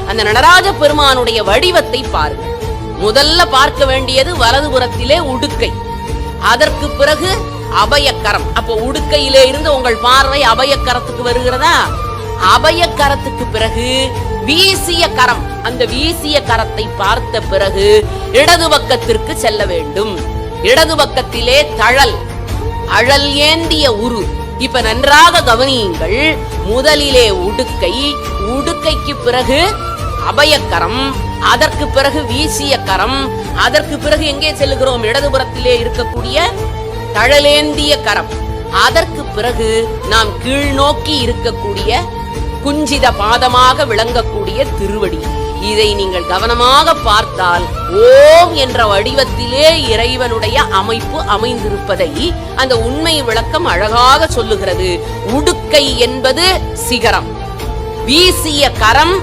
அந்த நடராஜ பெருமானுடைய வடிவத்தை பாருங்கள். முதல்ல பார்க்க வேண்டியது வலதுபுறத்திலே உடுக்கை, அதற்கு பிறகு அபயக்கரம். அப்போ உடுக்கையிலே இருந்து உங்கள் பார்வை அபயக்கரத்துக்கு வருகிறதா? அபயக்கரத்துக்கு பிறகு வீசிய கரம். அந்த வீசிய கரத்தை பார்த்த பிறகு இடது பக்கத்திற்கு செல்ல வேண்டும். இடது பக்கத்திலே தழல், அழல் ஏந்திய உரு. இப்ப நன்றாக கவனியுங்கள். முதலிலே உடுக்கை, உடுக்கைக்கு பிறகு அபயக்கரம், அதற்கு பிறகு வீசிய கரம், அதற்கு பிறகு எங்கே செல்லுகிறோம்? இடதுபுறத்திலே இருக்கக்கூடிய தழலேந்திய கரம். அதற்கு பிறகு நாம் கீழ் நோக்கி இருக்கக்கூடிய குஞ்சித பாதமாக விளங்கக்கூடிய திருவடி. இதை நீங்கள் கவனமாக பார்த்தால் ஓம் என்ற வடிவத்திலே இறைவனுடைய அமைப்பு அமைந்திருப்பதை அந்த உண்மை விளக்கம் அழகாக சொல்லுகிறது. உடுக்கை என்பது சிகரம், வீசிய கரம்